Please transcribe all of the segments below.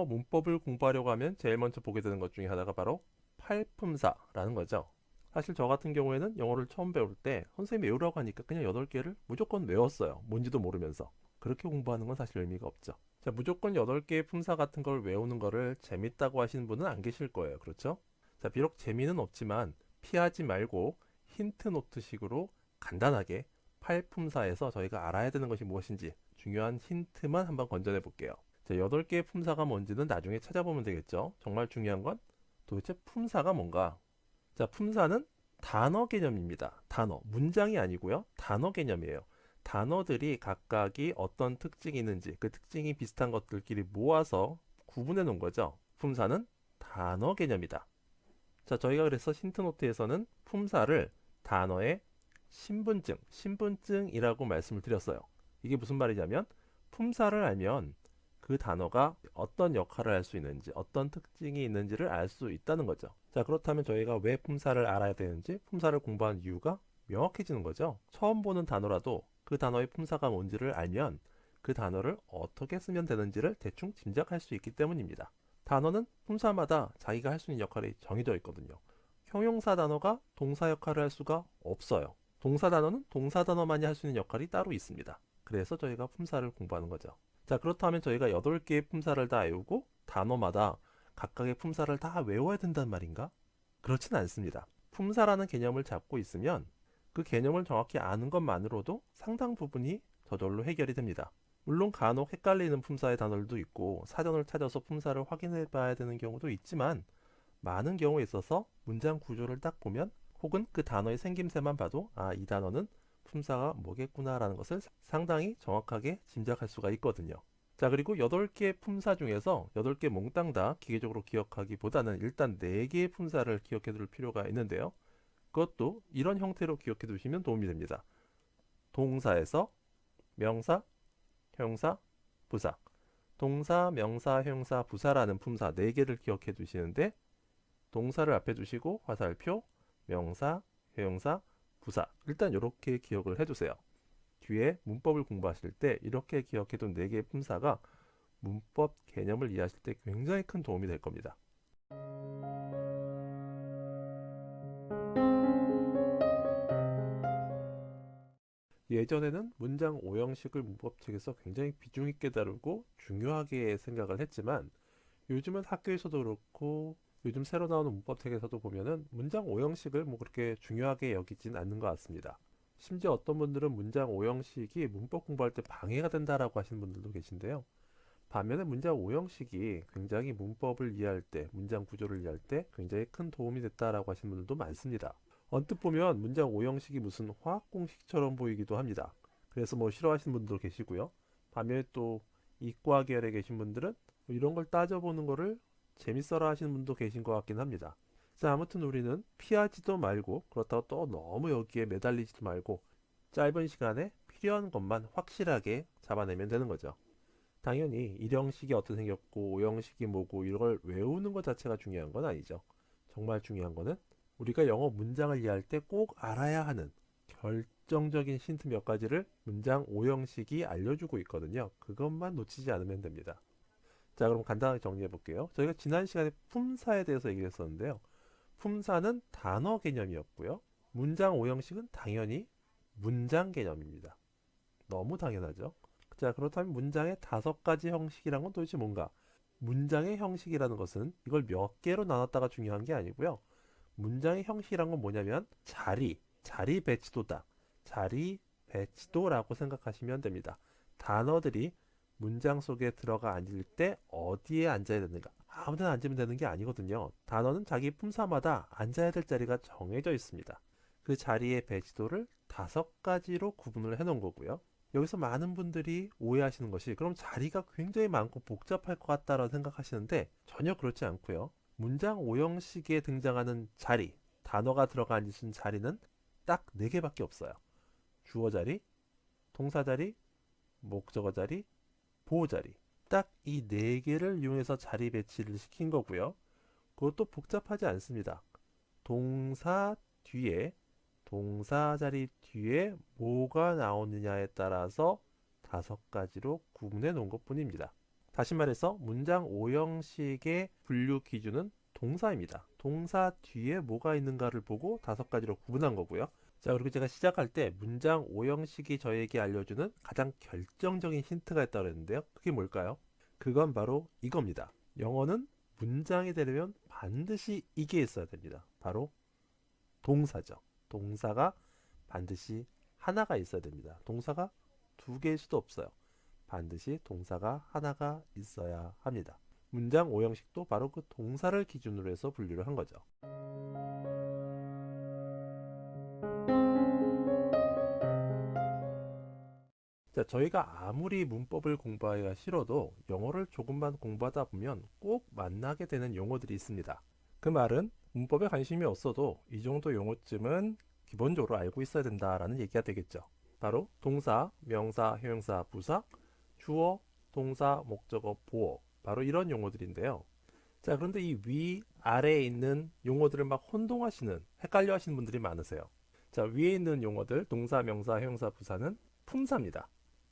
문법을 공부하려고 하면 제일 먼저 보게 되는 것 중에 하나가 바로 팔품사라는 거죠. 사실 저 같은 경우에는 영어를 처음 배울 때 선생님이 외우라고 하니까 그냥 8개를 무조건 외웠어요. 뭔지도 모르면서. 그렇게 공부하는 건 사실 의미가 없죠. 자, 무조건 8개의 품사 같은 걸 외우는 거를 재밌다고 하시는 분은 안 계실 거예요. 그렇죠? 자, 비록 재미는 없지만 피하지 말고 힌트 노트식으로 간단하게 팔품사에서 저희가 알아야 되는 것이 무엇인지 중요한 힌트만 한번 건져내 볼게요. 자, 8개의 품사가 뭔지는 나중에 찾아보면 되겠죠. 정말 중요한 건 도대체 품사가 뭔가? 자, 품사는 단어 개념입니다. 단어. 문장이 아니고요. 단어 개념이에요. 단어들이 각각이 어떤 특징이 있는지 그 특징이 비슷한 것들끼리 모아서 구분해 놓은 거죠. 품사는 단어 개념이다. 자, 저희가 그래서 힌트노트에서는 품사를 단어의 신분증이라고 말씀을 드렸어요. 이게 무슨 말이냐면 품사를 알면 그 단어가 어떤 역할을 할 수 있는지, 어떤 특징이 있는지를 알 수 있다는 거죠. 자, 그렇다면 저희가 왜 품사를 알아야 되는지, 품사를 공부한 이유가 명확해지는 거죠. 처음 보는 단어라도 그 단어의 품사가 뭔지를 알면 그 단어를 어떻게 쓰면 되는지를 대충 짐작할 수 있기 때문입니다. 단어는 품사마다 자기가 할 수 있는 역할이 정해져 있거든요. 형용사 단어가 동사 역할을 할 수가 없어요. 동사 단어는 동사 단어만이 할 수 있는 역할이 따로 있습니다. 그래서 저희가 품사를 공부하는 거죠. 자, 그렇다면 저희가 8개의 품사를 다 외우고 단어마다 각각의 품사를 다 외워야 된단 말인가? 그렇진 않습니다. 품사라는 개념을 잡고 있으면 그 개념을 정확히 아는 것만으로도 상당 부분이 저절로 해결이 됩니다. 물론 간혹 헷갈리는 품사의 단어들도 있고 사전을 찾아서 품사를 확인해 봐야 되는 경우도 있지만 많은 경우에 있어서 문장 구조를 딱 보면 혹은 그 단어의 생김새만 봐도 아, 이 단어는 품사가 뭐겠구나라는 것을 상당히 정확하게 짐작할 수가 있거든요. 자, 그리고 8개의 품사 중에서 8개 몽땅 다 기계적으로 기억하기보다는 일단 4개의 품사를 기억해 둘 필요가 있는데요. 그것도 이런 형태로 기억해 두시면 도움이 됩니다. 동사에서 명사, 형사, 부사. 동사, 명사, 형사, 부사라는 품사 4개를 기억해 두시는데 동사를 앞에 두시고 화살표, 명사, 형용사, 부사. 일단 이렇게 기억을 해두세요. 뒤에 문법을 공부하실 때 이렇게 기억해둔 4개의 품사가 문법 개념을 이해하실 때 굉장히 큰 도움이 될 겁니다. 예전에는 문장 오형식을 문법책에서 굉장히 비중 있게 다루고 중요하게 생각을 했지만 요즘은 학교에서도 그렇고 요즘 새로 나오는 문법책에서도 보면은 문장 오형식을 뭐 그렇게 중요하게 여기진 않는 것 같습니다. 심지어 어떤 분들은 문장 오형식이 문법 공부할 때 방해가 된다라고 하시는 분들도 계신데요. 반면에 문장 오형식이 굉장히 문법을 이해할 때, 문장 구조를 이해할 때 굉장히 큰 도움이 됐다라고 하시는 분들도 많습니다. 언뜻 보면 문장 오형식이 무슨 화학 공식처럼 보이기도 합니다. 그래서 뭐 싫어하시는 분들도 계시고요. 반면에 또 이과 계열에 계신 분들은 뭐 이런 걸 따져보는 거를 재밌어라 하시는 분도 계신 것 같긴 합니다. 자, 아무튼 우리는 피하지도 말고 그렇다고 또 너무 여기에 매달리지도 말고 짧은 시간에 필요한 것만 확실하게 잡아내면 되는 거죠. 당연히 일형식이 어떻게 생겼고 오형식이 뭐고 이런 걸 외우는 것 자체가 중요한 건 아니죠. 정말 중요한 거는 우리가 영어 문장을 이해할 때 꼭 알아야 하는 결정적인 힌트 몇 가지를 문장 오형식이 알려주고 있거든요. 그것만 놓치지 않으면 됩니다. 자, 그럼 간단하게 정리해 볼게요. 저희가 지난 시간에 품사에 대해서 얘기했었는데요. 품사는 단어 개념이었고요. 문장 오형식은 당연히 문장 개념입니다. 너무 당연하죠. 자, 그렇다면 문장의 5가지 형식이란 건 도대체 뭔가? 문장의 형식이라는 것은 이걸 몇 개로 나눴다가 중요한 게 아니고요. 문장의 형식이란 건 뭐냐면 자리 배치도다. 자리 배치도라고 생각하시면 됩니다. 단어들이 문장 속에 들어가 앉을 때 어디에 앉아야 되는가? 아무 데나 앉으면 되는 게 아니거든요. 단어는 자기 품사마다 앉아야 될 자리가 정해져 있습니다. 그 자리의 배치도를 5가지로 구분을 해 놓은 거고요. 여기서 많은 분들이 오해하시는 것이 그럼 자리가 굉장히 많고 복잡할 것 같다라고 생각하시는데 전혀 그렇지 않고요. 문장 오형식에 등장하는 자리, 단어가 들어가 있는 자리는 딱 4개밖에 없어요. 주어 자리, 동사 자리, 목적어 자리, 보호 자리. 딱 이 4개를 이용해서 자리 배치를 시킨 거고요. 그것도 복잡하지 않습니다. 동사 뒤에 동사 자리 뒤에 뭐가 나오느냐에 따라서 5가지로 구분해 놓은 것 뿐입니다. 다시 말해서 문장 5형식의 분류 기준은 동사입니다. 동사 뒤에 뭐가 있는가를 보고 5가지로 구분한 거고요. 자, 그리고 제가 시작할 때 문장 5형식이 저에게 알려주는 가장 결정적인 힌트가 있다고 했는데요. 그게 뭘까요? 그건 바로 이겁니다. 영어는 문장이 되려면 반드시 이게 있어야 됩니다. 바로 동사죠. 동사가 반드시 하나가 있어야 됩니다. 동사가 2개일 수도 없어요. 반드시 동사가 하나가 있어야 합니다. 문장 5형식도 바로 그 동사를 기준으로 해서 분류를 한 거죠. 자, 저희가 아무리 문법을 공부하기가 싫어도 영어를 조금만 공부하다 보면 꼭 만나게 되는 용어들이 있습니다. 그 말은 문법에 관심이 없어도 이 정도 용어쯤은 기본적으로 알고 있어야 된다라는 얘기가 되겠죠. 바로 동사, 명사, 형용사, 부사, 주어, 동사, 목적어, 보어, 바로 이런 용어들인데요. 자, 그런데 이 위, 아래에 있는 용어들을 막 혼동하시는, 헷갈려 하시는 분들이 많으세요. 자, 위에 있는 용어들, 동사, 명사, 형용사, 부사는 품사입니다.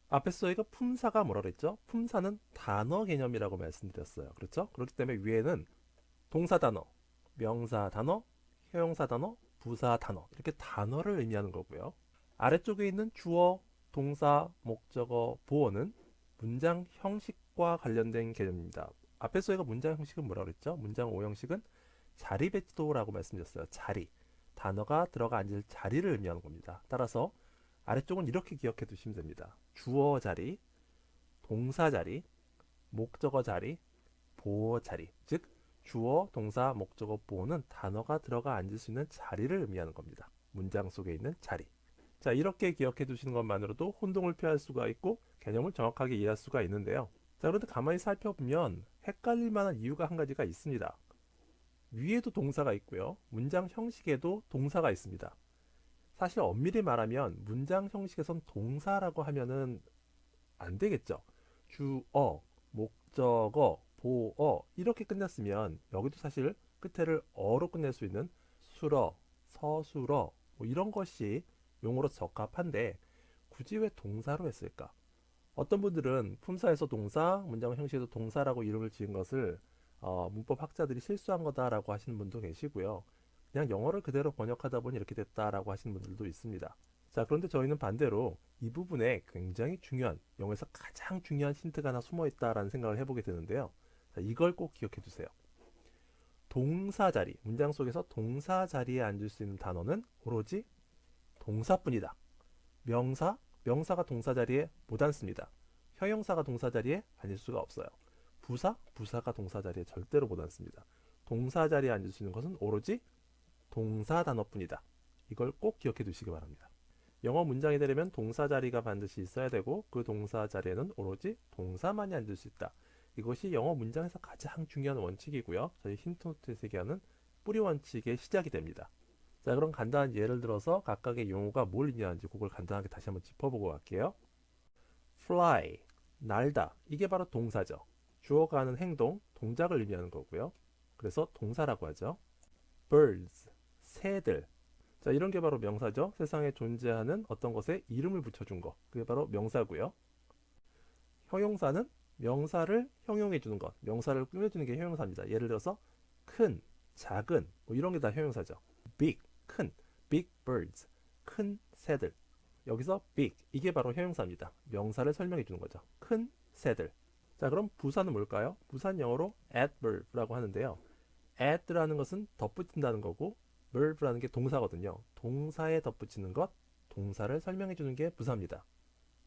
앞에서 저희가 품사가 뭐라 그랬죠? 품사는 단어 개념이라고 말씀드렸어요. 그렇죠? 그렇기 때문에 위에는 동사 단어, 명사 단어, 형용사 단어, 부사 단어, 이렇게 단어를 의미하는 거고요. 아래쪽에 있는 주어, 동사, 목적어, 보어는 문장 형식과 관련된 개념입니다. 앞에서 저희가 문장 형식은 뭐라 그랬죠? 문장 5형식은 자리 배치도라고 말씀드렸어요. 자리. 단어가 들어가 앉을 자리를 의미하는 겁니다. 따라서 아래쪽은 이렇게 기억해 두시면 됩니다. 주어 자리, 동사 자리, 목적어 자리, 보어 자리. 즉 주어, 동사, 목적어, 보어는 단어가 들어가 앉을 수 있는 자리를 의미하는 겁니다. 문장 속에 있는 자리. 자, 이렇게 기억해 두시는 것만으로도 혼동을 피할 수가 있고 개념을 정확하게 이해할 수가 있는데요. 자, 그런데 가만히 살펴보면 헷갈릴 만한 이유가 한 가지가 있습니다. 위에도 동사가 있고요. 문장 형식에도 동사가 있습니다. 사실 엄밀히 말하면 문장 형식에선 동사라고 하면은 안 되겠죠. 주어, 목적어, 보어 이렇게 끝났으면 여기도 사실 끝에를 어로 끝낼 수 있는 수러, 서술어 뭐 이런 것이 용어로 적합한데 굳이 왜 동사로 했을까? 어떤 분들은 품사에서 동사, 문장 형식에서 동사라고 이름을 지은 것을 문법 학자들이 실수한 거다라고 하시는 분도 계시고요. 그냥 영어를 그대로 번역하다 보니 이렇게 됐다라고 하시는 분들도 있습니다. 자, 그런데 저희는 반대로 이 부분에 굉장히 중요한, 영어에서 가장 중요한 힌트가 하나 숨어 있다라는 생각을 해보게 되는데요. 자, 이걸 꼭 기억해 두세요. 동사 자리, 문장 속에서 동사 자리에 앉을 수 있는 단어는 오로지 동사뿐이다. 명사, 명사가 동사 자리에 못 앉습니다. 형용사가 동사 자리에 앉을 수가 없어요. 부사, 부사가 동사 자리에 절대로 못 앉습니다. 동사 자리에 앉을 수 있는 것은 오로지 동사 단어뿐이다. 이걸 꼭 기억해 두시기 바랍니다. 영어 문장이 되려면 동사 자리가 반드시 있어야 되고 그 동사 자리에는 오로지 동사만이 앉을 수 있다. 이것이 영어 문장에서 가장 중요한 원칙이고요. 저희 힌트노트에서 얘기하는 뿌리 원칙의 시작이 됩니다. 자, 그럼 간단한 예를 들어서 각각의 용어가 뭘 의미하는지 그걸 간단하게 다시 한번 짚어보고 갈게요. fly, 날다. 이게 바로 동사죠. 주어가 하는 행동, 동작을 의미하는 거고요. 그래서 동사라고 하죠. birds, 새들. 자, 이런 게 바로 명사죠. 세상에 존재하는 어떤 것에 이름을 붙여준 거. 그게 바로 명사고요. 형용사는 명사를 형용해 주는 것, 명사를 꾸며주는 게 형용사입니다. 예를 들어서 큰, 작은, 뭐 이런 게 다 형용사죠. big, 큰, big birds, 큰 새들. 여기서 big, 이게 바로 형용사입니다. 명사를 설명해 주는 거죠. 큰 새들. 자, 그럼 부사는 뭘까요? 부사는 영어로 adverb라고 하는데요. add라는 것은 덧붙인다는 거고 verb라는 게 동사거든요. 동사에 덧붙이는 것, 동사를 설명해 주는 게 부사입니다.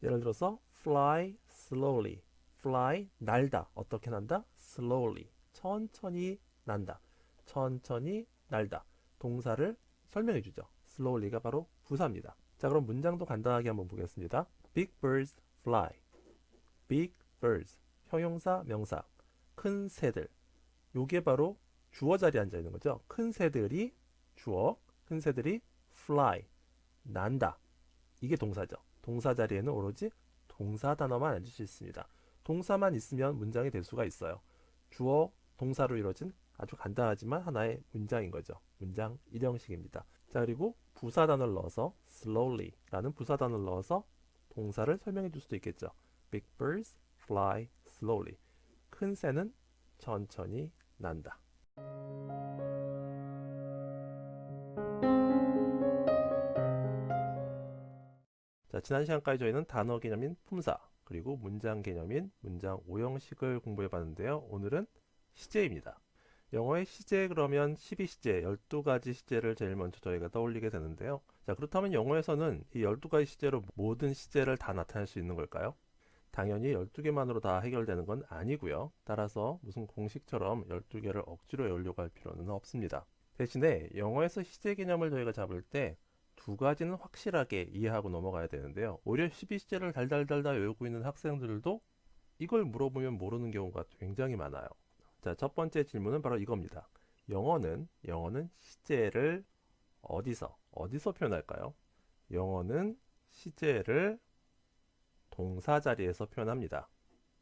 예를 들어서 fly slowly, fly 날다. 어떻게 난다? slowly, 천천히 난다. 천천히 날다. 동사를 설명해 주죠. slowly가 바로 부사입니다. 자, 그럼 문장도 간단하게 한번 보겠습니다. big birds fly, big birds, 형용사, 명사, 큰 새들. 요게 바로 주어 자리에 앉아 있는 거죠. 큰 새들이 주어, 큰 새들이 fly, 난다. 이게 동사죠. 동사 자리에는 오로지 동사 단어만 앉을 수 있습니다. 동사만 있으면 문장이 될 수가 있어요. 주어, 동사로 이루어진 아주 간단하지만 하나의 문장인 거죠. 문장 1형식입니다. 자, 그리고 부사 단어를 넣어서 slowly 라는 부사 단어를 넣어서 동사를 설명해 줄 수도 있겠죠. Big birds fly slowly. 큰 새는 천천히 난다. 자, 지난 시간까지 저희는 단어 개념인 품사, 그리고 문장 개념인 문장 오형식을 공부해 봤는데요. 오늘은 시제입니다. 영어의 시제 그러면 12시제, 12가지 시제를 제일 먼저 저희가 떠올리게 되는데요. 자, 그렇다면 영어에서는 이 12가지 시제로 모든 시제를 다 나타낼 수 있는 걸까요? 당연히 12개만으로 다 해결되는 건 아니고요. 따라서 무슨 공식처럼 12개를 억지로 외우려고 할 필요는 없습니다. 대신에 영어에서 시제 개념을 저희가 잡을 때 두 가지는 확실하게 이해하고 넘어가야 되는데요. 오히려 12시제를 달달달달 외우고 있는 학생들도 이걸 물어보면 모르는 경우가 굉장히 많아요. 자, 첫 번째 질문은 바로 이겁니다. 영어는 시제를 어디서 표현할까요? 영어는 시제를 동사 자리에서 표현합니다.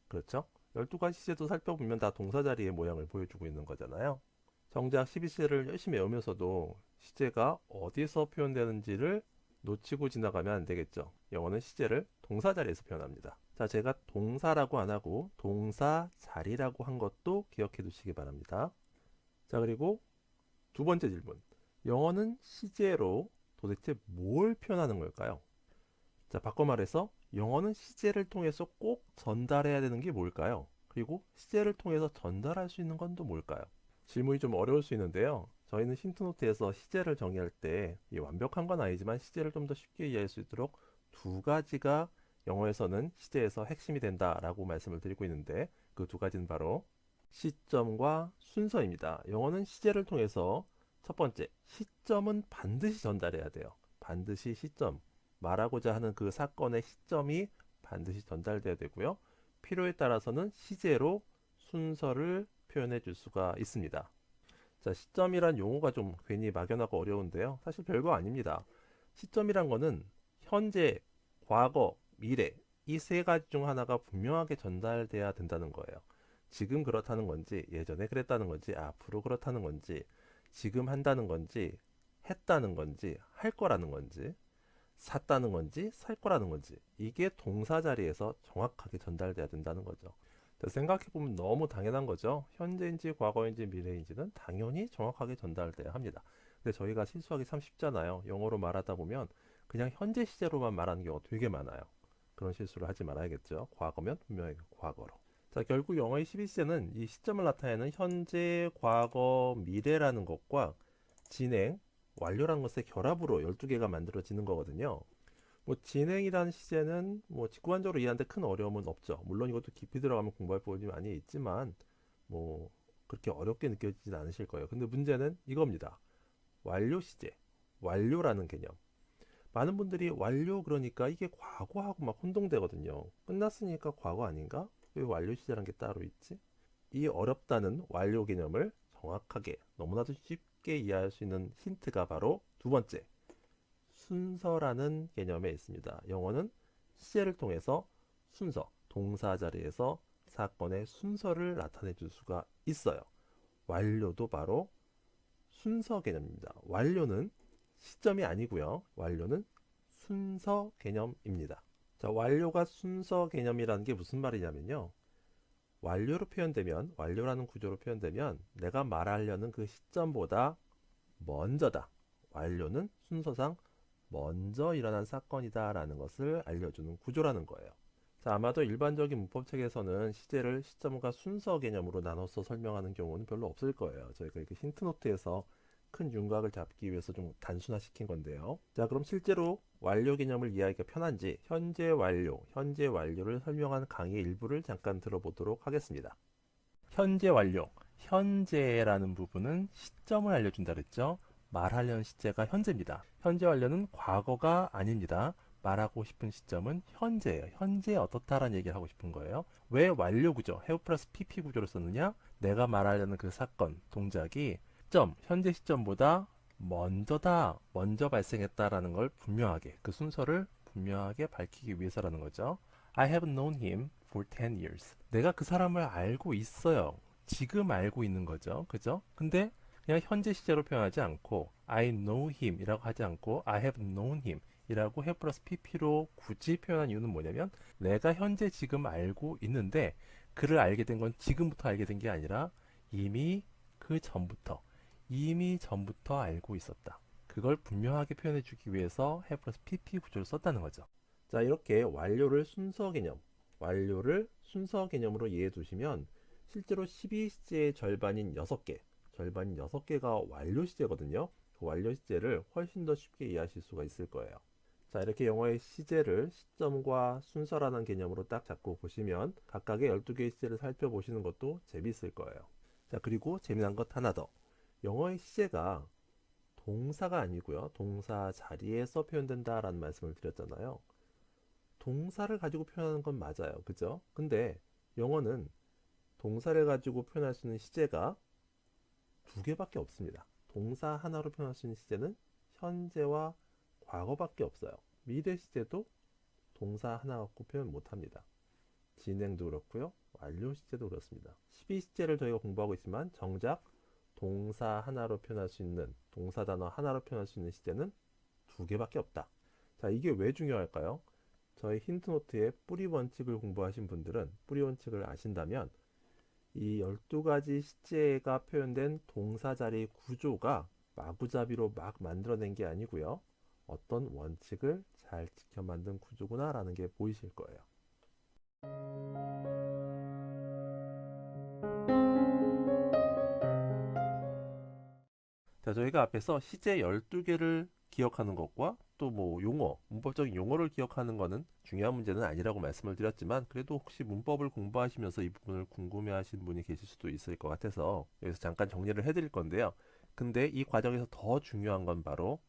그렇죠? 12가지 시제도 살펴보면 다 동사 자리의 모양을 보여주고 있는 거잖아요. 정작 12시제를 열심히 외우면서도 시제가 어디서 표현되는지를 놓치고 지나가면 안 되겠죠. 영어는 시제를 동사 자리에서 표현합니다. 자, 제가 동사라고 안 하고 동사 자리라고 한 것도 기억해 두시기 바랍니다. 자, 그리고 두 번째 질문. 영어는 시제로 도대체 뭘 표현하는 걸까요? 자, 바꿔 말해서 영어는 시제를 통해서 꼭 전달해야 되는 게 뭘까요? 그리고 시제를 통해서 전달할 수 있는 건 또 뭘까요? 질문이 좀 어려울 수 있는데요. 저희는 힌트노트에서 시제를 정의할 때 완벽한 건 아니지만 시제를 좀 더 쉽게 이해할 수 있도록 두 가지가 영어에서는 시제에서 핵심이 된다라고 말씀을 드리고 있는데 그 두 가지는 바로 시점과 순서입니다. 영어는 시제를 통해서 첫 번째, 시점은 반드시 전달해야 돼요. 반드시 시점, 말하고자 하는 그 사건의 시점이 반드시 전달돼야 되고요. 필요에 따라서는 시제로 순서를 표현해 줄 수가 있습니다. 자, 시점이란 용어가 좀 괜히 막연하고 어려운데요. 사실 별거 아닙니다. 시점이란 거는 현재, 과거, 미래 이 세 가지 중 하나가 분명하게 전달돼야 된다는 거예요. 지금 그렇다는 건지, 예전에 그랬다는 건지, 앞으로 그렇다는 건지, 지금 한다는 건지, 했다는 건지, 할 거라는 건지, 샀다는 건지, 살 거라는 건지, 이게 동사 자리에서 정확하게 전달돼야 된다는 거죠. 생각해보면 너무 당연한 거죠. 현재인지 과거인지 미래인지는 당연히 정확하게 전달돼야 합니다. 근데 저희가 실수하기 참 쉽잖아요. 영어로 말하다 보면 그냥 현재 시제로만 말하는 경우가 되게 많아요. 그런 실수를 하지 말아야겠죠. 과거면 분명히 과거로. 자, 결국 영어의 12시제는 이 시점을 나타내는 현재, 과거, 미래라는 것과 진행, 완료라는 것의 결합으로 12개가 만들어지는 거거든요. 뭐 진행이라는 시제는 뭐 직관적으로 이해하는데 큰 어려움은 없죠. 물론 이것도 깊이 들어가면 공부할 부분이 많이 있지만 뭐 그렇게 어렵게 느껴지진 않으실 거예요. 근데 문제는 이겁니다. 완료 시제, 완료라는 개념. 많은 분들이 완료 그러니까 이게 과거하고 막 혼동되거든요. 끝났으니까 과거 아닌가? 왜 완료 시제라는 게 따로 있지? 이 어렵다는 완료 개념을 정확하게 너무나도 쉽게 이해할 수 있는 힌트가 바로 두 번째, 순서라는 개념에 있습니다. 영어는 시제를 통해서 순서, 동사 자리에서 사건의 순서를 나타내 줄 수가 있어요. 완료도 바로 순서 개념입니다. 완료는 시점이 아니고요. 완료는 순서 개념입니다. 자, 완료가 순서 개념이라는 게 무슨 말이냐면요. 완료로 표현되면, 완료라는 구조로 표현되면 내가 말하려는 그 시점보다 먼저다. 완료는 순서상 먼저 일어난 사건이다 라는 것을 알려주는 구조라는 거예요. 자, 아마도 일반적인 문법책에서는 시제를 시점과 순서 개념으로 나눠서 설명하는 경우는 별로 없을 거예요. 저희가 이렇게 힌트노트에서 큰 윤곽을 잡기 위해서 좀 단순화시킨 건데요. 자, 그럼 실제로 완료 개념을 이해하기가 편한지 현재 완료를 설명한 강의 일부를 잠깐 들어보도록 하겠습니다. 현재 완료, 현재라는 부분은 시점을 알려준다 그랬죠. 말하려는 시제가 현재입니다. 현재 완료는 과거가 아닙니다. 말하고 싶은 시점은 현재예요. 현재에 어떻다라는 얘기를 하고 싶은 거예요. 왜 완료 구조, have 플러스 pp 구조를 썼느냐? 내가 말하려는 그 사건, 동작이 시점, 현재 시점보다 먼저 발생했다라는 걸 분명하게, 그 순서를 분명하게 밝히기 위해서라는 거죠. I have known him for 10 years. 내가 그 사람을 알고 있어요. 지금 알고 있는 거죠. 그죠? 근데 그냥 현재 시제로 표현하지 않고 I know him 이라고 하지 않고 I have known him 이라고 have 플러스 pp로 굳이 표현한 이유는 뭐냐면 내가 현재 지금 알고 있는데 그를 알게 된 건 지금부터 알게 된 게 아니라 이미 그 전부터, 이미 전부터 알고 있었다. 그걸 분명하게 표현해 주기 위해서 have 플러스 pp 구조를 썼다는 거죠. 자, 이렇게 완료를 순서 개념, 완료를 순서 개념으로 이해해 두시면 실제로 12시제의 절반인 6개, 절반인 6개가 완료 시제거든요. 그 완료 시제를 훨씬 더 쉽게 이해하실 수가 있을 거예요. 자, 이렇게 영어의 시제를 시점과 순서라는 개념으로 딱 잡고 보시면 각각의 12개의 시제를 살펴보시는 것도 재미있을 거예요. 자, 그리고 재미난 것 하나 더. 영어의 시제가 동사가 아니고요. 동사 자리에서 표현된다라는 말씀을 드렸잖아요. 동사를 가지고 표현하는 건 맞아요. 그죠? 근데 영어는 동사를 가지고 표현할 수 있는 시제가 두 개밖에 없습니다. 동사 하나로 표현할 수 있는 시제는 현재와 과거밖에 없어요. 미래 시제도 동사 하나 갖고 표현 못합니다. 진행도 그렇고요. 완료 시제도 그렇습니다. 12시제를 저희가 공부하고 있지만 정작 동사 하나로 표현할 수 있는, 동사 단어 하나로 표현할 수 있는 시제는 두 개밖에 없다. 자, 이게 왜 중요할까요? 저희 힌트노트의 뿌리 원칙을 공부하신 분들은 뿌리 원칙을 아신다면 이 12가지 시제가 표현된 동사 자리 구조가 마구잡이로 막 만들어낸 게 아니고요. 어떤 원칙을 잘 지켜 만든 구조구나 라는 게 보이실 거예요. 자, 저희가 앞에서 시제 12개를 기억하는 것과 또 뭐 용어, 문법적인 용어를 기억하는 것은 중요한 문제는 아니라고 말씀을 드렸지만 그래도 혹시 문법을 공부하시면서 이 부분을 궁금해 하신 분이 계실 수도 있을 것 같아서 여기서 잠깐 정리를 해드릴 건데요. 근데 이 과정에서 더 중요한 건 바로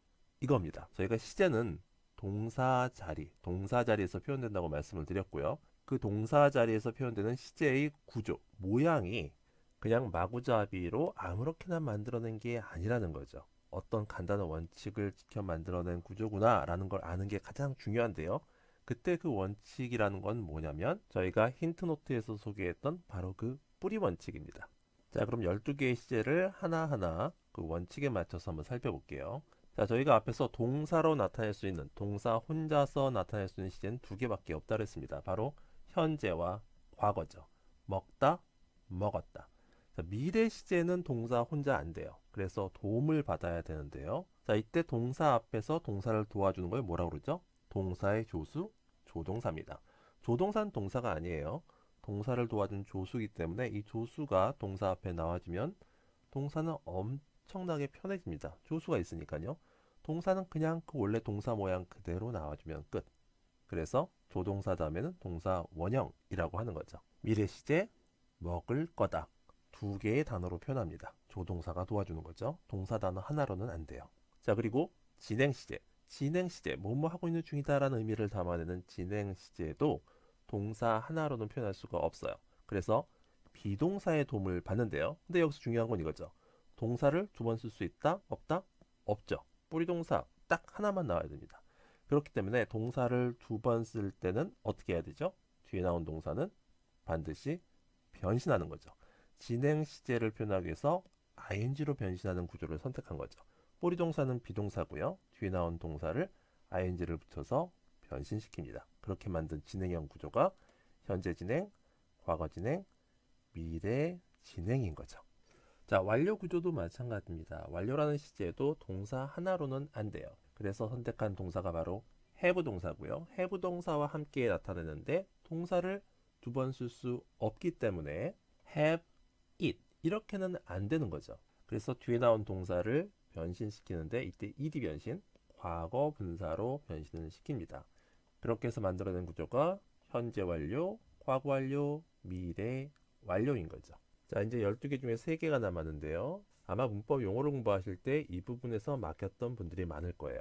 이겁니다. 저희가 시제는 동사 자리, 동사 자리에서 표현된다고 말씀을 드렸고요. 그 동사 자리에서 표현되는 시제의 구조, 모양이 그냥 마구잡이로 아무렇게나 만들어낸 게 아니라는 거죠. 어떤 간단한 원칙을 지켜 만들어낸 구조구나 라는 걸 아는 게 가장 중요한데요. 그때 그 원칙이라는 건 뭐냐면 저희가 힌트노트에서 소개했던 바로 그 뿌리 원칙입니다. 자, 그럼 12개의 시제를 하나하나 그 원칙에 맞춰서 한번 살펴볼게요. 자, 저희가 앞에서 동사로 나타낼 수 있는, 동사 혼자서 나타낼 수 있는 시제는 두 개밖에 없다 그랬습니다. 바로 현재와 과거죠. 먹다, 먹었다. 자, 미래 시제는 동사 혼자 안 돼요. 그래서 도움을 받아야 되는데요. 자, 이때 동사 앞에서 동사를 도와주는 걸 뭐라고 그러죠? 동사의 조수, 조동사입니다. 조동사는 동사가 아니에요. 동사를 도와준 조수이기 때문에 이 조수가 동사 앞에 나와주면 동사는 엄청나게 편해집니다. 조수가 있으니까요. 동사는 그냥 그 원래 동사 모양 그대로 나와주면 끝. 그래서 조동사 다음에는 동사 원형이라고 하는 거죠. 미래 시제 먹을 거다. 두 개의 단어로 표현합니다. 조동사가 도와주는 거죠. 동사 단어 하나로는 안 돼요. 자, 그리고 진행 시제. 진행 시제, 뭐뭐 하고 있는 중이다라는 의미를 담아내는 진행 시제도 동사 하나로는 표현할 수가 없어요. 그래서 비동사의 도움을 받는데요. 근데 여기서 중요한 건 이거죠. 동사를 두 번 쓸 수 있다? 없다? 없죠. 뿌리 동사 딱 하나만 나와야 됩니다. 그렇기 때문에 동사를 두 번 쓸 때는 어떻게 해야 되죠? 뒤에 나온 동사는 반드시 변신하는 거죠. 진행 시제를 표현하기 위해서 ing로 변신하는 구조를 선택한 거죠. 뿌리 동사는 비동사고요. 뒤에 나온 동사를 ing를 붙여서 변신시킵니다. 그렇게 만든 진행형 구조가 현재 진행, 과거 진행, 미래 진행인 거죠. 자, 완료 구조도 마찬가지입니다. 완료라는 시제도 동사 하나로는 안 돼요. 그래서 선택한 동사가 바로 have 동사고요. have 동사와 함께 나타내는데 동사를 두 번 쓸 수 없기 때문에 have it 이렇게는 안 되는 거죠. 그래서 뒤에 나온 동사를 변신시키는데 이때 ed 변신, 과거 분사로 변신을 시킵니다. 그렇게 해서 만들어낸 구조가 현재 완료, 과거 완료, 미래 완료인 거죠. 자, 이제 12개 중에 3개가 남았는데요. 아마 문법 용어를 공부하실 때 이 부분에서 막혔던 분들이 많을 거예요.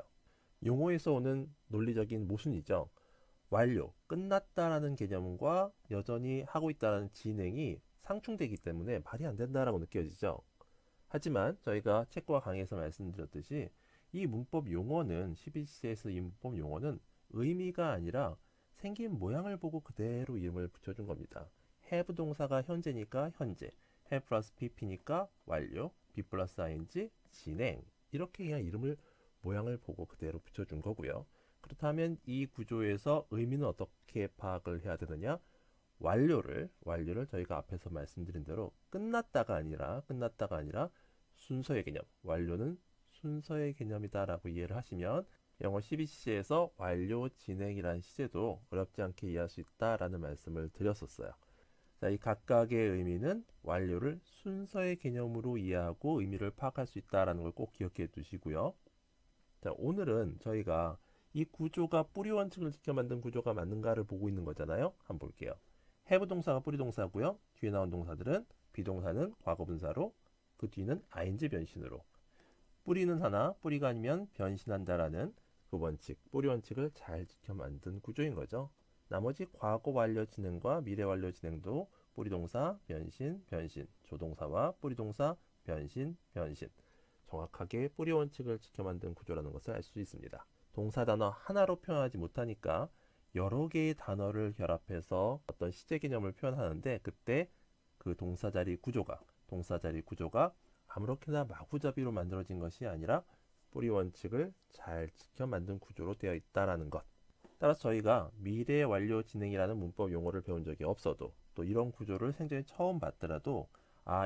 용어에서 오는 논리적인 모순이죠. 완료, 끝났다라는 개념과 여전히 하고 있다는 진행이 상충되기 때문에 말이 안 된다라고 느껴지죠. 하지만 저희가 책과 강의에서 말씀드렸듯이 이 문법 용어는 12시에서 이 문법 용어는 의미가 아니라 생긴 모양을 보고 그대로 이름을 붙여준 겁니다. have 동사가 현재니까 현재, have 플러스 pp니까 완료, be 플러스 ing 진행 이렇게 그냥 이름을 모양을 보고 그대로 붙여준 거고요. 그렇다면 이 구조에서 의미는 어떻게 파악을 해야 되느냐? 완료를 저희가 앞에서 말씀드린 대로 끝났다가 아니라 순서의 개념, 완료는 순서의 개념이다라고 이해를 하시면 영어 CBC에서 완료 진행이라는 시제도 어렵지 않게 이해할 수 있다라는 말씀을 드렸었어요. 자, 이 각각의 의미는 완료를 순서의 개념으로 이해하고 의미를 파악할 수 있다라는 걸 꼭 기억해 두시고요. 자, 오늘은 저희가 이 구조가 뿌리 원칙을 지켜 만든 구조가 맞는가를 보고 있는 거잖아요. 한번 볼게요. have 동사가 뿌리 동사고요. 뒤에 나온 동사들은 비동사는 과거 분사로, 그 뒤는 ing 변신으로. 뿌리는 하나, 뿌리가 아니면 변신한다라는 그 원칙, 뿌리 원칙을 잘 지켜 만든 구조인 거죠. 나머지 과거 완료 진행과 미래 완료 진행도 뿌리 동사, 변신, 조동사와 뿌리 동사, 변신. 정확하게 뿌리 원칙을 지켜 만든 구조라는 것을 알 수 있습니다. 동사 단어 하나로 표현하지 못하니까 여러 개의 단어를 결합해서 어떤 시제 개념을 표현하는데, 그때 그 동사 자리 구조가 아무렇게나 마구잡이로 만들어진 것이 아니라 뿌리 원칙을 잘 지켜 만든 구조로 되어 있다라는 것. 따라서 저희가 미래 완료 진행이라는 문법 용어를 배운 적이 없어도, 또 이런 구조를 생전에 처음 봤더라도,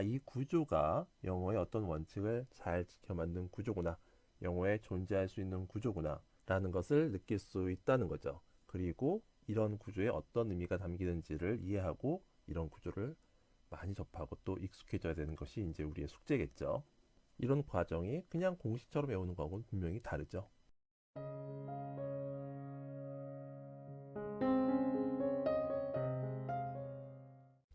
이 구조가 영어의 어떤 원칙을 잘 지켜 만든 구조구나, 영어에 존재할 수 있는 구조구나 라는 것을 느낄 수 있다는 거죠. 그리고 이런 구조에 어떤 의미가 담기는지를 이해하고 이런 구조를 많이 접하고 또 익숙해져야 되는 것이 이제 우리의 숙제겠죠. 이런 과정이 그냥 공식처럼 외우는 거하고는 분명히 다르죠.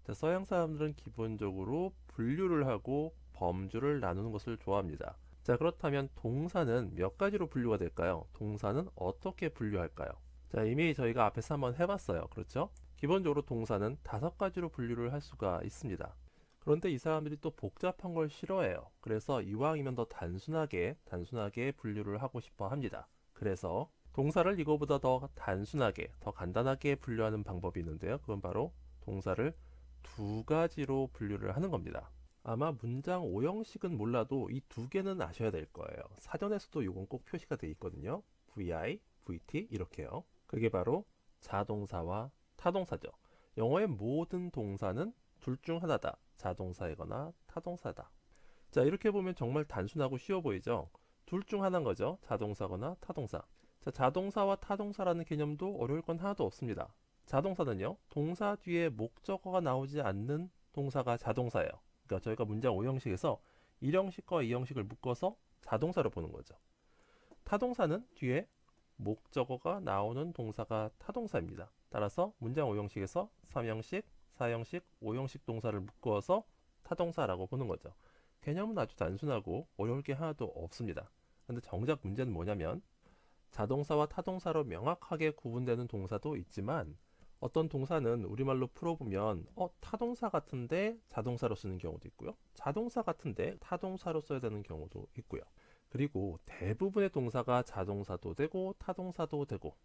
자, 서양 사람들은 기본적으로 분류를 하고 범주를 나누는 것을 좋아합니다. 자, 그렇다면 동사는 몇 가지로 분류가 될까요? 동사는 어떻게 분류할까요? 자, 이미 저희가 앞에서 한번 해봤어요. 그렇죠? 기본적으로 동사는 5가지로 분류를 할 수가 있습니다. 그런데 이 사람들이 또 복잡한 걸 싫어해요. 그래서 이왕이면 더 단순하게 분류를 하고 싶어 합니다. 그래서 동사를 이거보다 더 단순하게, 더 간단하게 분류하는 방법이 있는데요. 그건 바로 동사를 2가지로 분류를 하는 겁니다. 아마 문장 오형식은 몰라도 이 2개는 아셔야 될 거예요. 사전에서도 이건 꼭 표시가 되어 있거든요. VI, VT 이렇게요. 그게 바로 자동사와 타동사죠. 영어의 모든 동사는 둘 중 하나다. 자동사이거나 타동사다. 자, 이렇게 보면 정말 단순하고 쉬워 보이죠? 둘 중 하나인 거죠. 자동사거나 타동사. 자, 자동사와 타동사라는 개념도 어려울 건 하나도 없습니다. 자동사는요, 동사 뒤에 목적어가 나오지 않는 동사가 자동사예요. 그러니까 저희가 문장 5형식에서 1형식과 2형식을 묶어서 자동사로 보는 거죠. 타동사는 뒤에 목적어가 나오는 동사가 타동사입니다. 따라서 문장 5형식에서 3형식, 4형식, 5형식 동사를 묶어서 타동사라고 보는 거죠. 개념은 아주 단순하고 어려울 게 하나도 없습니다. 근데 정작 문제는 뭐냐면 자동사와 타동사로 명확하게 구분되는 동사도 있지만, 어떤 동사는 우리말로 풀어보면 타동사 같은데 자동사로 쓰는 경우도 있고요. 자동사 같은데 타동사로 써야 되는 경우도 있고요. 그리고 대부분의 동사가 자동사도 되고 타동사도 되고,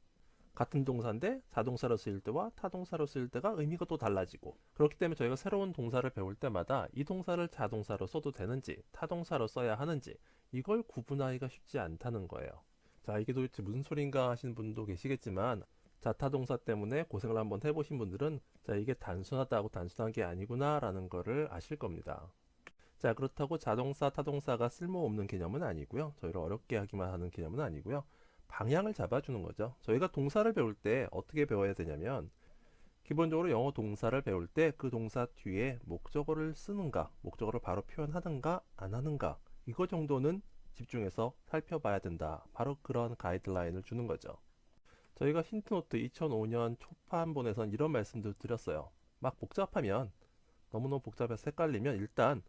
같은 동사인데 자동사로 쓰일 때와 타동사로 쓰일 때가 의미가 또 달라지고, 그렇기 때문에 저희가 새로운 동사를 배울 때마다 이 동사를 자동사로 써도 되는지 타동사로 써야 하는지 이걸 구분하기가 쉽지 않다는 거예요. 자, 이게 도대체 무슨 소린가 하시는 분도 계시겠지만, 자타동사 때문에 고생을 한번 해보신 분들은 자, 이게 단순하다고 단순한 게 아니구나 라는 거를 아실 겁니다. 자, 그렇다고 자동사, 타동사가 쓸모없는 개념은 아니고요. 저희를 어렵게 하기만 하는 개념은 아니고요. 방향을 잡아주는 거죠. 저희가 동사를 배울 때 어떻게 배워야 되냐면, 기본적으로 영어 동사를 배울 때 그 동사 뒤에 목적어를 쓰는가, 목적어를 바로 표현하는가, 안 하는가, 이거 정도는 집중해서 살펴봐야 된다. 바로 그런 가이드라인을 주는 거죠. 저희가 힌트노트 2005년 초판본에선 이런 말씀도 드렸어요. 막 복잡하면, 너무너무 복잡해서 헷갈리면 일단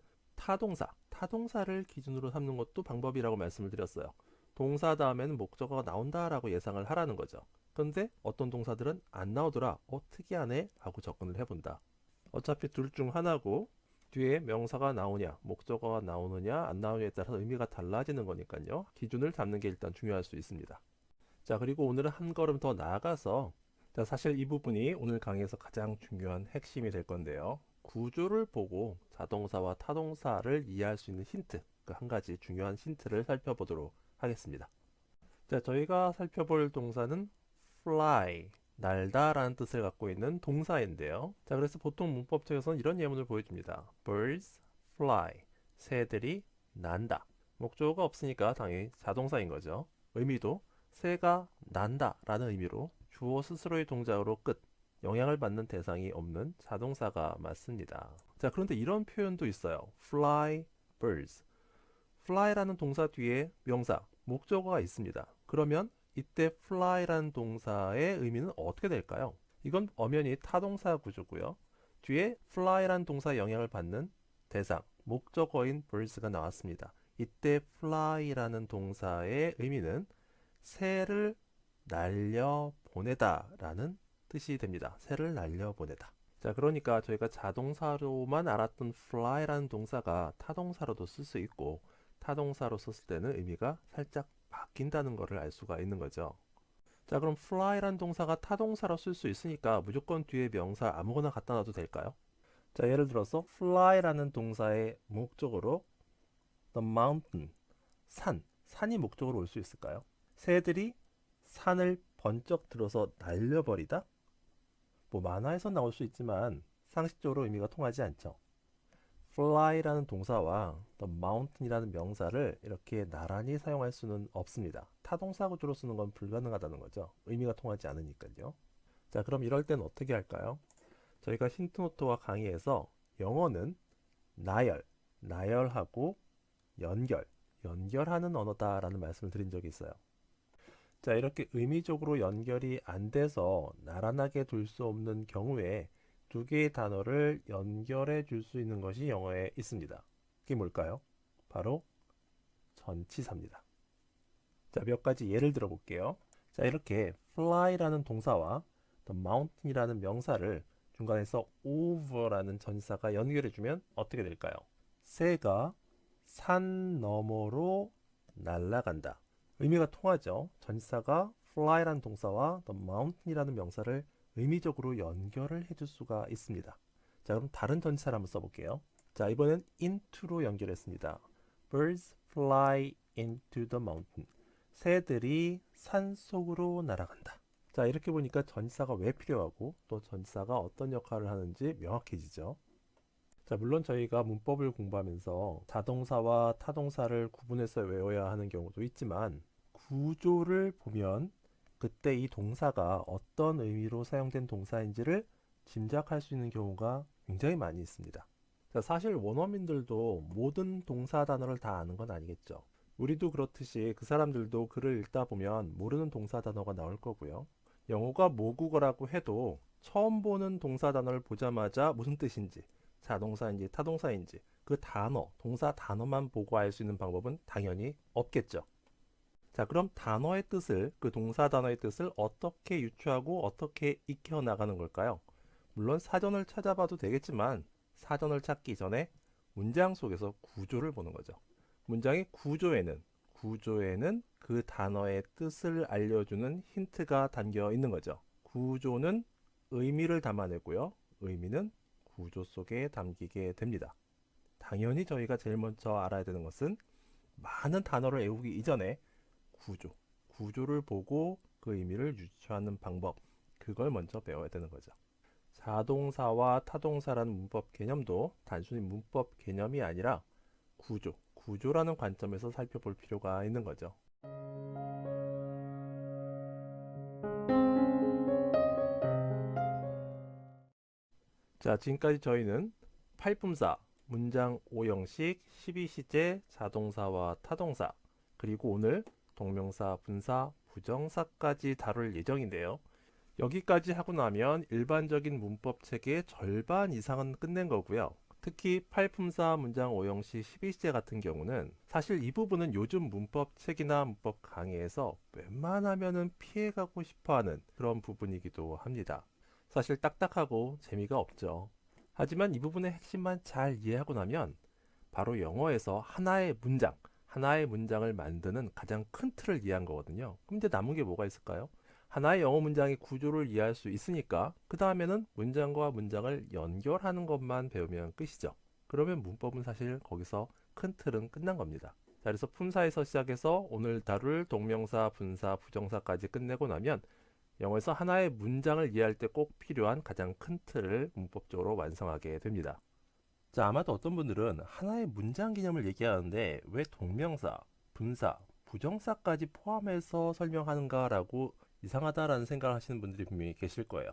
타동사를 기준으로 삼는 것도 방법이라고 말씀을 드렸어요. 동사 다음에는 목적어가 나온다라고 예상을 하라는 거죠. 그런데 어떤 동사들은 안 나오더라, 특이하네 하고 접근을 해본다. 어차피 둘 중 하나고 뒤에 명사가 나오냐 목적어가 나오느냐 안 나오느냐에 따라서 의미가 달라지는 거니까요. 기준을 잡는 게 일단 중요할 수 있습니다. 자, 그리고 오늘은 한 걸음 더 나아가서, 자, 사실 이 부분이 오늘 강의에서 가장 중요한 핵심이 될 건데요. 구조를 보고 자동사와 타동사를 이해할 수 있는 힌트, 그 한 가지 중요한 힌트를 살펴보도록 하겠습니다. 자, 저희가 살펴볼 동사는 fly, 날다라는 뜻을 갖고 있는 동사인데요. 자, 그래서 보통 문법책에서는 이런 예문을 보여줍니다. Birds fly. 새들이 난다. 목적어가 없으니까 당연히 자동사인 거죠. 의미도 새가 난다 라는 의미로 주어 스스로의 동작으로 끝. 영향을 받는 대상이 없는 자동사가 맞습니다. 자, 그런데 이런 표현도 있어요. fly birds. fly라는 동사 뒤에 명사, 목적어가 있습니다. 그러면 이때 fly라는 동사의 의미는 어떻게 될까요? 이건 엄연히 타동사 구조고요. 뒤에 fly라는 동사의 영향을 받는 대상, 목적어인 birds가 나왔습니다. 이때 fly라는 동사의 의미는 새를 날려보내다 라는 뜻이 됩니다. 새를 날려보내다. 자, 그러니까 저희가 자동사로만 알았던 fly라는 동사가 타동사로도 쓸 수 있고 타동사로 썼을 때는 의미가 살짝 바뀐다는 것을 알 수가 있는 거죠. 자, 그럼 fly라는 동사가 타동사로 쓸 수 있으니까 무조건 뒤에 명사 아무거나 갖다 놔도 될까요? 자, 예를 들어서 fly라는 동사의 목적으로 the mountain, 산이 목적으로 올 수 있을까요? 새들이 산을 번쩍 들어서 날려버리다? 뭐 만화에서 나올 수 있지만 상식적으로 의미가 통하지 않죠. fly라는 동사와 the mountain이라는 명사를 이렇게 나란히 사용할 수는 없습니다. 타동사 구조로 쓰는 건 불가능하다는 거죠. 의미가 통하지 않으니까요. 자, 그럼 이럴 땐 어떻게 할까요? 저희가 힌트노트와 강의에서 영어는 나열하고 연결하는 언어다라는 말씀을 드린 적이 있어요. 자, 이렇게 의미적으로 연결이 안 돼서 나란하게 둘 수 없는 경우에 두 개의 단어를 연결해 줄 수 있는 것이 영어에 있습니다. 그게 뭘까요? 바로 전치사입니다. 자, 몇 가지 예를 들어 볼게요. 자, 이렇게 fly라는 동사와 the mountain이라는 명사를 중간에서 over라는 전치사가 연결해 주면 어떻게 될까요? 새가 산 너머로 날아간다. 의미가 통하죠. 전치사가 fly라는 동사와 the mountain이라는 명사를 의미적으로 연결을 해줄 수가 있습니다. 자, 그럼 다른 전치사를 한번 써볼게요. 자, 이번엔 into로 연결했습니다. Birds fly into the mountain. 새들이 산 속으로 날아간다. 자, 이렇게 보니까 전치사가 왜 필요하고 또 전치사가 어떤 역할을 하는지 명확해지죠. 자, 물론 저희가 문법을 공부하면서 자동사와 타동사를 구분해서 외워야 하는 경우도 있지만 구조를 보면 그때 이 동사가 어떤 의미로 사용된 동사인지를 짐작할 수 있는 경우가 굉장히 많이 있습니다. 자, 사실 원어민들도 모든 동사 단어를 다 아는 건 아니겠죠. 우리도 그렇듯이 그 사람들도 글을 읽다 보면 모르는 동사 단어가 나올 거고요. 영어가 모국어라고 해도 처음 보는 동사 단어를 보자마자 무슨 뜻인지, 자동사인지 타동사인지 그 단어, 동사 단어만 보고 알 수 있는 방법은 당연히 없겠죠. 자, 그럼 단어의 뜻을, 그 동사 단어의 뜻을 어떻게 유추하고 어떻게 익혀 나가는 걸까요? 물론 사전을 찾아봐도 되겠지만 사전을 찾기 전에 문장 속에서 구조를 보는 거죠. 문장의 구조에는 그 단어의 뜻을 알려주는 힌트가 담겨 있는 거죠. 구조는 의미를 담아내고요. 의미는 구조 속에 담기게 됩니다. 당연히 저희가 제일 먼저 알아야 되는 것은 많은 단어를 외우기 이전에 구조를 보고 그 의미를 유추하는 방법, 그걸 먼저 배워야 되는 거죠. 자동사와 타동사라는 문법 개념도 단순히 문법 개념이 아니라 구조라는 관점에서 살펴볼 필요가 있는 거죠. 자, 지금까지 저희는 팔품사, 문장 5형식, 12시제, 자동사와 타동사, 그리고 오늘 동명사, 분사, 부정사까지 다룰 예정인데요. 여기까지 하고 나면 일반적인 문법 체계의 절반 이상은 끝낸 거고요. 특히 팔품사, 문장 5형식, 12시제 같은 경우는 사실 이 부분은 요즘 문법 책이나 문법 강의에서 웬만하면은 피해가고 싶어하는 그런 부분이기도 합니다. 사실 딱딱하고 재미가 없죠. 하지만 이 부분의 핵심만 잘 이해하고 나면 바로 영어에서 하나의 문장을 만드는 가장 큰 틀을 이해한 거거든요. 그럼 이제 남은 게 뭐가 있을까요? 하나의 영어 문장의 구조를 이해할 수 있으니까 그 다음에는 문장과 문장을 연결하는 것만 배우면 끝이죠. 그러면 문법은 사실 거기서 큰 틀은 끝난 겁니다. 자, 그래서 품사에서 시작해서 오늘 다룰 동명사, 분사, 부정사까지 끝내고 나면 영어에서 하나의 문장을 이해할 때 꼭 필요한 가장 큰 틀을 문법적으로 완성하게 됩니다. 자, 아마도 어떤 분들은 하나의 문장 개념을 얘기하는데 왜 동명사, 분사, 부정사까지 포함해서 설명하는가라고 이상하다라는 생각을 하시는 분들이 분명히 계실 거예요.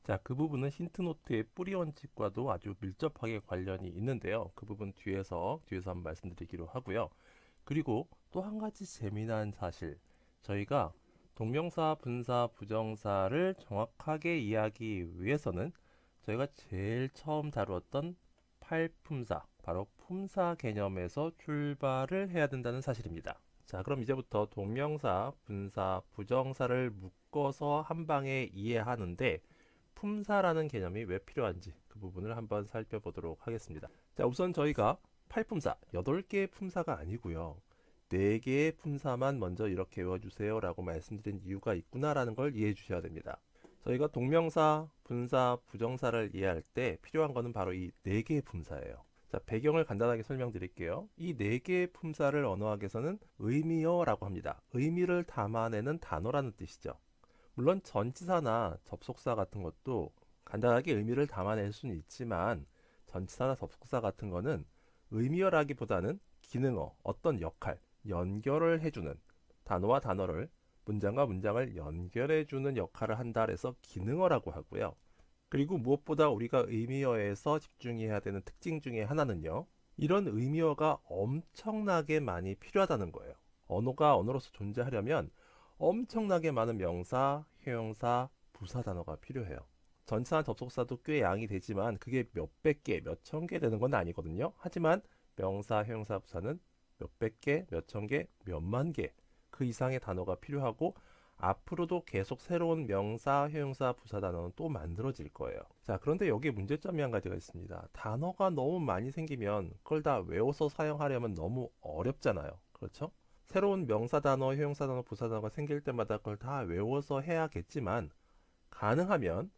자, 그 부분은 힌트노트의 뿌리 원칙과도 아주 밀접하게 관련이 있는데요. 그 부분 뒤에서 한번 말씀드리기로 하고요. 그리고 또 한 가지 재미난 사실, 저희가 동명사, 분사, 부정사를 정확하게 이해하기 위해서는 저희가 제일 처음 다루었던 팔품사, 바로 품사 개념에서 출발을 해야 된다는 사실입니다. 자, 그럼 이제부터 동명사, 분사, 부정사를 묶어서 한 방에 이해하는데 품사라는 개념이 왜 필요한지 그 부분을 한번 살펴보도록 하겠습니다. 자, 우선 저희가 팔품사, 8개의 품사가 아니고요. 4개의 품사만 먼저 이렇게 외워주세요 라고 말씀드린 이유가 있구나라는 걸 이해해 주셔야 됩니다. 저희가 동명사, 분사, 부정사를 이해할 때 필요한 것은 바로 이 4개의 품사예요. 자, 배경을 간단하게 설명드릴게요. 이 4개의 품사를 언어학에서는 의미어라고 합니다. 의미를 담아내는 단어라는 뜻이죠. 물론 전치사나 접속사 같은 것도 간단하게 의미를 담아낼 수는 있지만 전치사나 접속사 같은 거는 의미어라기보다는 기능어, 어떤 역할, 연결을 해주는 단어와 단어를 문장과 문장을 연결해주는 역할을 한다 해서 기능어라고 하고요. 그리고 무엇보다 우리가 의미어에서 집중해야 되는 특징 중에 하나는요. 이런 의미어가 엄청나게 많이 필요하다는 거예요. 언어가 언어로서 존재하려면 엄청나게 많은 명사, 형용사, 부사 단어가 필요해요. 전치사 접속사도 꽤 양이 되지만 그게 몇백 개, 몇천 개 되는 건 아니거든요. 하지만 명사, 형용사, 부사는 몇백 개, 몇천 개, 몇만 개 그 이상의 단어가 필요하고 앞으로도 계속 새로운 명사, 형용사, 부사 단어는 또 만들어질 거예요. 자, 그런데 여기에 문제점이 한 가지가 있습니다. 단어가 너무 많이 생기면 그걸 다 외워서 사용하려면 너무 어렵잖아요. 그렇죠? 새로운 명사 단어, 형용사 단어, 부사 단어가 생길 때마다 그걸 다 외워서 해야겠지만 가능하면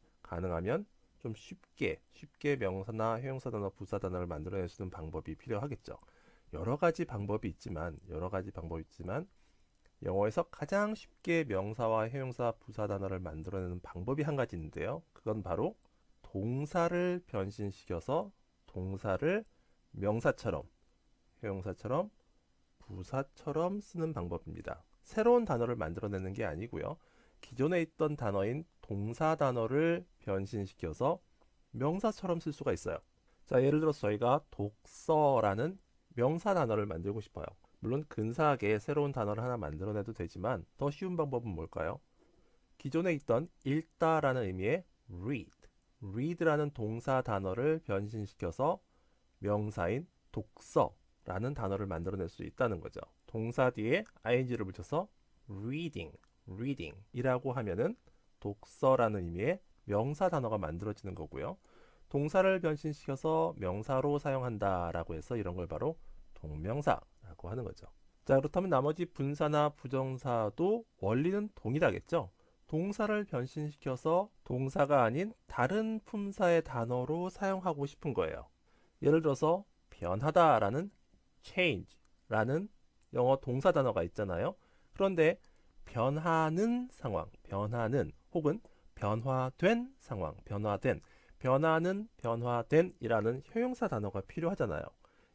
좀 쉽게 명사나 형용사 단어, 부사 단어를 만들어낼 수 있는 방법이 필요하겠죠. 여러 가지 방법이 있지만 영어에서 가장 쉽게 명사와 형용사, 부사 단어를 만들어내는 방법이 한 가지 있는데요. 그건 바로 동사를 변신시켜서 동사를 명사처럼, 형용사처럼, 부사처럼 쓰는 방법입니다. 새로운 단어를 만들어내는 게 아니고요. 기존에 있던 단어인 동사 단어를 변신시켜서 명사처럼 쓸 수가 있어요. 자, 예를 들어서 저희가 독서라는 명사 단어를 만들고 싶어요. 물론 근사하게 새로운 단어를 하나 만들어내도 되지만 더 쉬운 방법은 뭘까요? 기존에 있던 읽다라는 의미의 read라는 동사 단어를 변신시켜서 명사인 독서라는 단어를 만들어낼 수 있다는 거죠. 동사 뒤에 ing를 붙여서 reading이라고 하면은 독서라는 의미의 명사 단어가 만들어지는 거고요. 동사를 변신시켜서 명사로 사용한다라고 해서 이런 걸 바로 동명사라고 하는 거죠. 자, 그렇다면 나머지 분사나 부정사도 원리는 동일하겠죠. 동사를 변신시켜서 동사가 아닌 다른 품사의 단어로 사용하고 싶은 거예요. 예를 들어서 변하다라는 change라는 영어 동사 단어가 있잖아요. 그런데 변하는 상황, 변하는 혹은 변화된 상황, 변하는, 변화된이라는 형용사 단어가 필요하잖아요.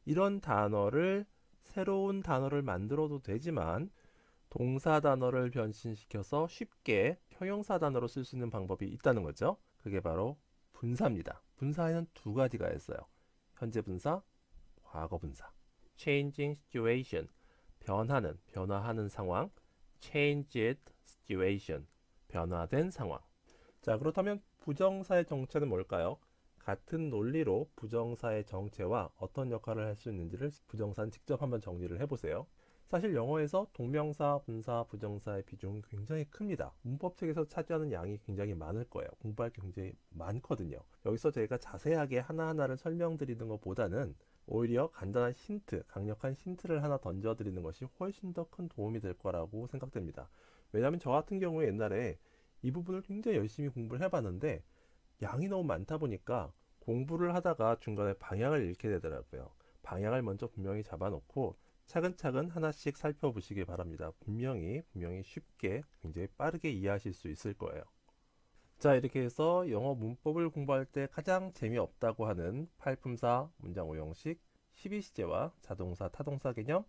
이런 단어를 새로운 단어를 만들어도 되지만 동사 단어를 변신시켜서 쉽게 형용사 단어로 쓸 수 있는 방법이 있다는 거죠. 그게 바로 분사입니다. 분사에는 두 가지가 있어요. 현재 분사, 과거 분사. changing situation, 변화하는 상황. changed situation, 변화된 상황. 자, 그렇다면 부정사의 정체는 뭘까요? 같은 논리로 부정사의 정체와 어떤 역할을 할 수 있는지를 부정사는 직접 한번 정리를 해보세요. 사실 영어에서 동명사, 분사, 부정사의 비중은 굉장히 큽니다. 문법책에서 차지하는 양이 굉장히 많을 거예요. 공부할 게 굉장히 많거든요. 여기서 제가 자세하게 하나하나를 설명드리는 것보다는 오히려 간단한 힌트, 강력한 힌트를 하나 던져드리는 것이 훨씬 더 큰 도움이 될 거라고 생각됩니다. 왜냐하면 저 같은 경우에 옛날에 이 부분을 굉장히 열심히 공부를 해봤는데 양이 너무 많다 보니까 공부를 하다가 중간에 방향을 잃게 되더라고요. 방향을 먼저 분명히 잡아놓고 차근차근 하나씩 살펴보시기 바랍니다. 분명히 쉽게 굉장히 빠르게 이해하실 수 있을 거예요. 자, 이렇게 해서 영어 문법을 공부할 때 가장 재미없다고 하는 팔품사, 문장 오형식, 12시제와 자동사, 타동사 개념,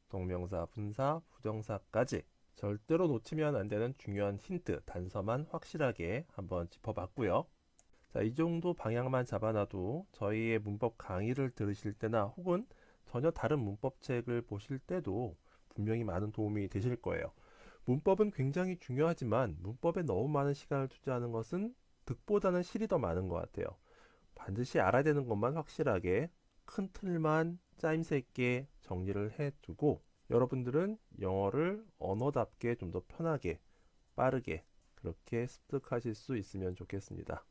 동명사, 분사, 부정사까지 절대로 놓치면 안 되는 중요한 힌트, 단서만 확실하게 한번 짚어봤고요. 자, 이 정도 방향만 잡아놔도 저희의 문법 강의를 들으실 때나 혹은 전혀 다른 문법책을 보실 때도 분명히 많은 도움이 되실 거예요. 문법은 굉장히 중요하지만 문법에 너무 많은 시간을 투자하는 것은 득보다는 실이 더 많은 것 같아요. 반드시 알아야 되는 것만 확실하게 큰 틀만 짜임새 있게 정리를 해두고 여러분들은 영어를 언어답게 좀 더 편하게 빠르게 그렇게 습득하실 수 있으면 좋겠습니다.